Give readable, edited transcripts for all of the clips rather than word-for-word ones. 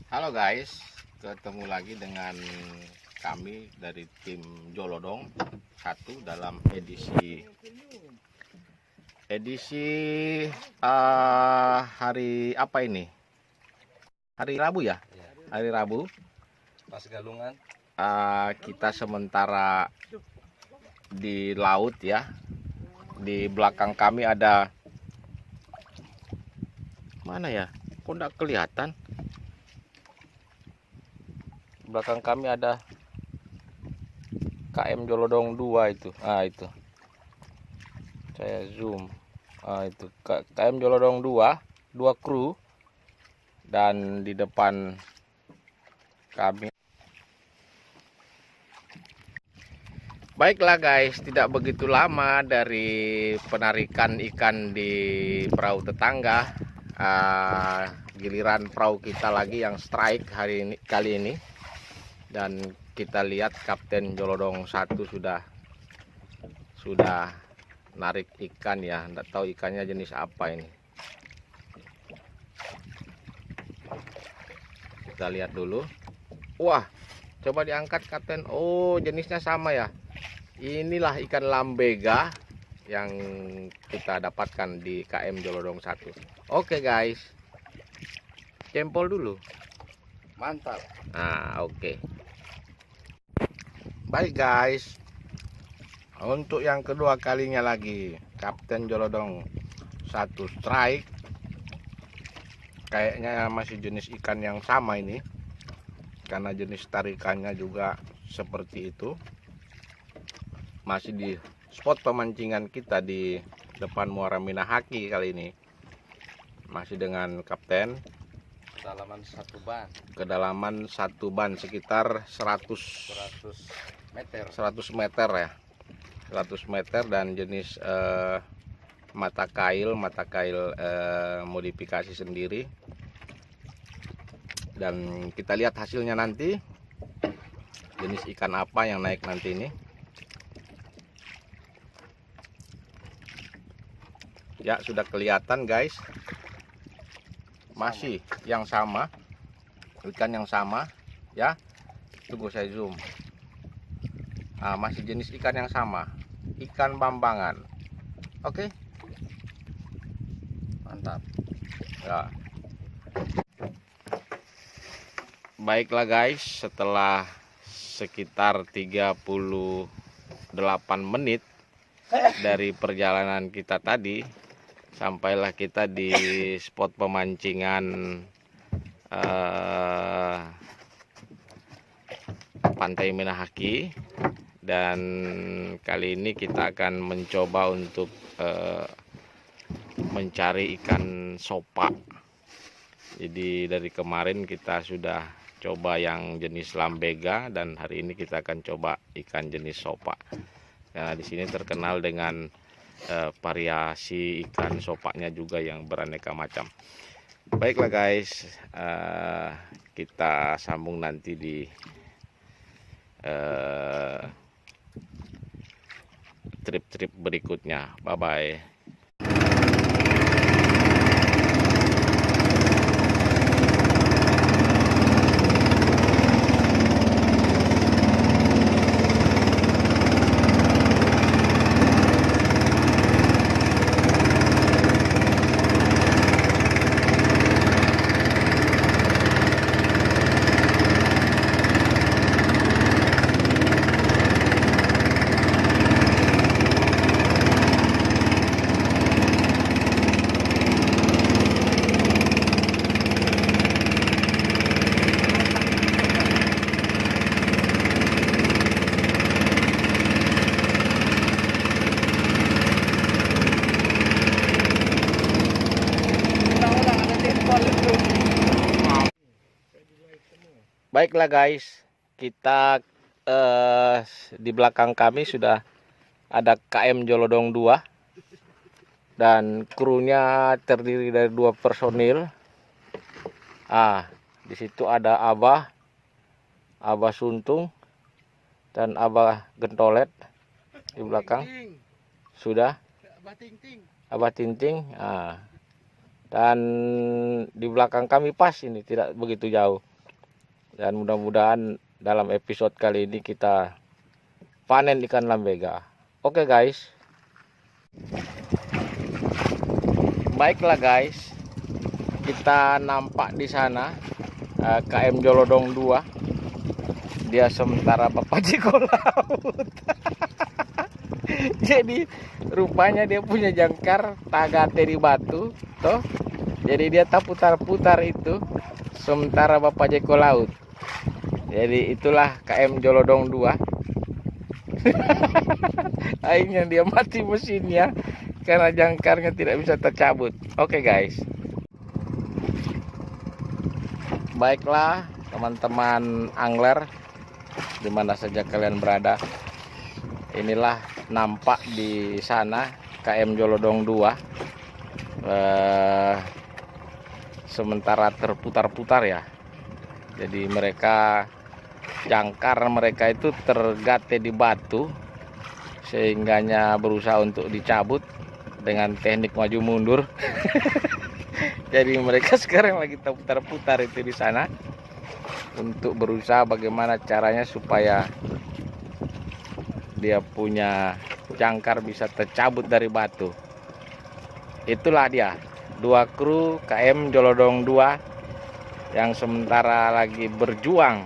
Halo guys, ketemu lagi dengan kami dari tim Jolodong 1 dalam edisi hari apa ini? Hari Rabu ya? Hari Rabu. Pas galungan. Kita sementara di laut ya. Di belakang kami ada mana ya? Kok enggak kelihatan? Belakang kami ada KM Jolodong 2 itu. Itu. Saya zoom. Itu KM Jolodong 2 kru, dan di depan kami. Baiklah guys, tidak begitu lama dari penarikan ikan di perahu tetangga, giliran perahu kita lagi yang strike kali ini. Dan kita lihat Kapten Jolodong 1 sudah narik ikan ya. Nggak tahu ikannya jenis apa ini. Kita lihat dulu. Wah, coba diangkat Kapten. Oh, jenisnya sama ya. Inilah ikan lambega yang kita dapatkan di KM Jolodong 1. Oke guys, jempol dulu. Mantap. Oke. Baik guys, untuk yang kedua kalinya lagi Kapten Jolodong 1 strike. Kayaknya masih jenis ikan yang sama ini, karena jenis tarikannya juga seperti itu. Masih di spot pemancingan kita di depan Muara Minahaki kali ini. Masih dengan Kapten. Kedalaman satu ban sekitar 100 meter ya. 100 meter dan jenis mata kail modifikasi sendiri. Dan kita lihat hasilnya nanti, jenis ikan apa yang naik nanti ini. Ya, sudah kelihatan guys. Masih yang sama, ikan yang sama ya. Tunggu saya zoom. Masih jenis ikan yang sama, ikan bambangan. Oke, mantap ya. Baiklah guys, setelah sekitar 38 menit dari perjalanan kita tadi, sampailah kita di spot pemancingan Pantai Minahaki. Dan kali ini kita akan mencoba untuk mencari ikan sopa. Jadi dari kemarin kita sudah coba yang jenis lambega, dan hari ini kita akan coba ikan jenis sopa. Nah, di sini terkenal dengan variasi ikan sopanya juga yang beraneka macam. Baiklah guys, kita sambung nanti di trip-trip berikutnya. Bye bye. Baiklah guys, kita di belakang kami sudah ada KM Jolodong 2 dan krunya terdiri dari 2 personil. Di situ ada Abah Suntung dan Abah Gentolet di belakang. Sudah Abah Tinting. Dan di belakang kami pas ini, tidak begitu jauh. Dan mudah-mudahan dalam episode kali ini kita panen ikan lambega. Oke guys. Baiklah guys, kita nampak di sana KM Jolodong 2. Dia sementara Bapak Jeko laut. Jadi rupanya dia punya jangkar tagate di batu, toh. Jadi dia tak putar-putar itu sementara Bapak Jeko laut. Jadi itulah KM Jolodong 2. Akhirnya dia mati mesinnya karena jangkarnya tidak bisa tercabut. Oke guys. Baiklah teman-teman angler dimana saja kalian berada. Inilah nampak di sana KM Jolodong 2 sementara terputar-putar ya. Jadi mereka jangkar mereka itu tergate di batu sehingganya berusaha untuk dicabut dengan teknik maju mundur. Jadi mereka sekarang lagi putar-putar itu di sana untuk berusaha bagaimana caranya supaya dia punya jangkar bisa tercabut dari batu. Itulah dia 2 kru KM Jolodong 2 yang sementara lagi berjuang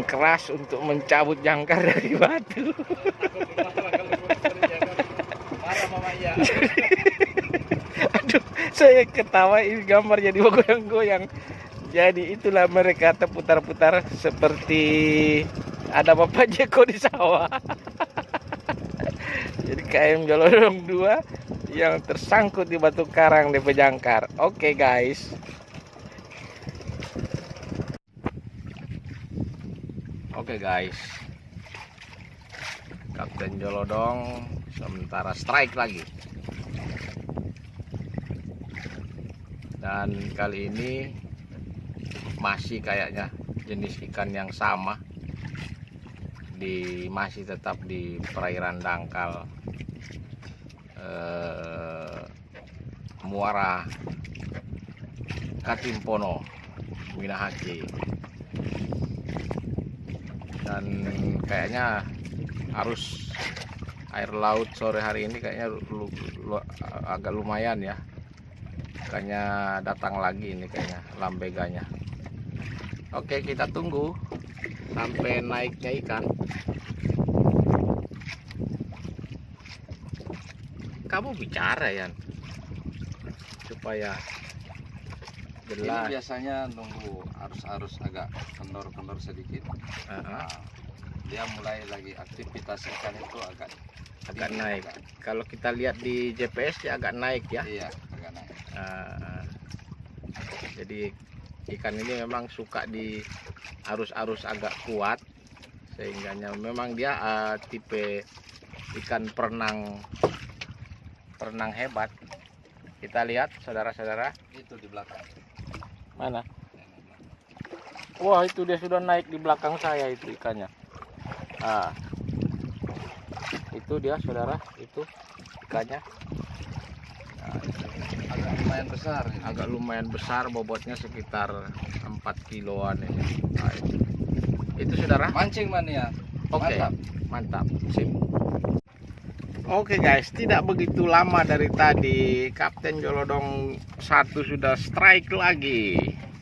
keras untuk mencabut jangkar dari batu. Aduh, saya ketawa, ini gambar jadi goyang-goyang. Jadi itulah mereka terputar-putar seperti ada Bapak Jeko di sawah. Jadi KM Jolodong 2 yang tersangkut di batu karang di pejangkar. Oke guys. Oke guys, Kapten Jolodong sementara strike lagi. Dan kali ini masih kayaknya jenis ikan yang sama, masih tetap di perairan dangkal Muara Katimpono, Minahake. Dan kayaknya arus air laut sore hari ini kayaknya agak lumayan ya. Kayaknya datang lagi ini kayaknya lambeganya. Oke, kita tunggu sampai naiknya ikan. Kamu bicara Yan, supaya jelas. Ini biasanya nunggu arus agak kendor-kendor sedikit. Nah, dia mulai lagi aktivitas ikan itu agak naik. Kalau kita lihat di GPS dia agak naik ya. Iya, agak naik. Jadi ikan ini memang suka di arus-arus agak kuat, sehingganya memang dia tipe ikan perenang hebat. Kita lihat saudara-saudara, Itu di belakang. mana? Wah, itu dia sudah naik di belakang saya itu ikannya. Itu dia saudara, itu ikannya. Agak lumayan besar ini. Agak lumayan besar, bobotnya sekitar 4 kiloan ini. Itu saudara. Mancing mania. Oke, Mantap. mantap. Sip. Oke guys, tidak begitu lama dari tadi Kapten Jolodong 1 sudah strike lagi.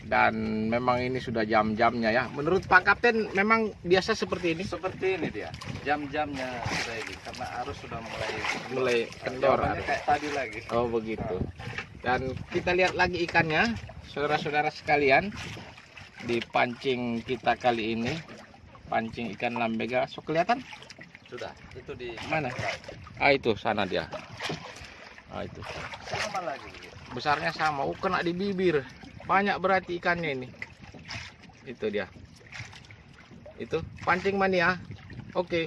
Dan memang ini sudah jam-jamnya ya. Menurut Pak Kapten memang biasa seperti ini? Seperti ini dia. Jam-jamnya sudah ini karena arus sudah Mulai kendor. Jawabannya kayak tadi lagi. Oh begitu. Dan kita lihat lagi ikannya, saudara-saudara sekalian. Di pancing kita kali ini, pancing ikan lambega. So kelihatan? Sudah. Itu di Mana? Itu sana dia. Itu. sama lagi begitu. Besarnya sama. Kena di bibir. Banyak berarti ikannya ini. Itu dia. Itu pancing mania. Oke.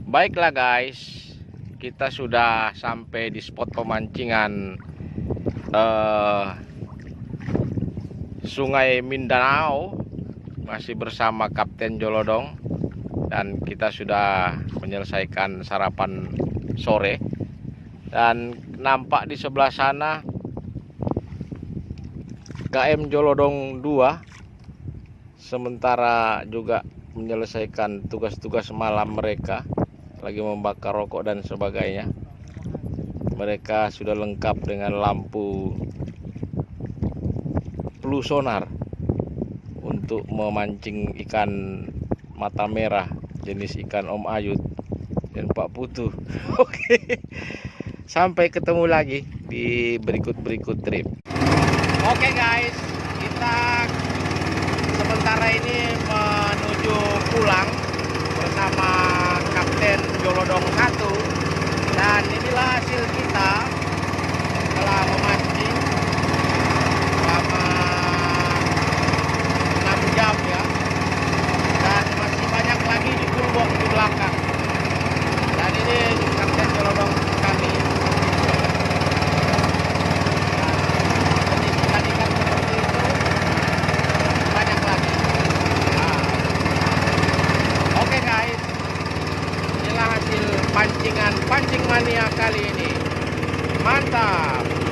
Baiklah guys, kita sudah sampai di spot pemancingan Sungai Mindanao, masih bersama Kapten Jolodong, dan kita sudah menyelesaikan sarapan sore. Dan nampak di sebelah sana KM Jolodong 2 sementara juga menyelesaikan tugas-tugas malam mereka, lagi membakar rokok dan sebagainya. Mereka sudah lengkap dengan lampu blue sonar untuk memancing ikan mata merah jenis ikan Om Ayut dan Pak Putu. Oke, sampai ketemu lagi di berikut trip. Oke guys, kita sementara ini menuju pulang bersama Kapten Jolodong 1, dan inilah hasil kita setelah memancing selama 6 jam ya, dan masih banyak lagi di kurbok di belakang. Dan ini Kapten Jolodong kami. Ikan-ikan seperti itu banyak lagi. Oke guys, inilah hasil pancing mania kali ini. Mantap.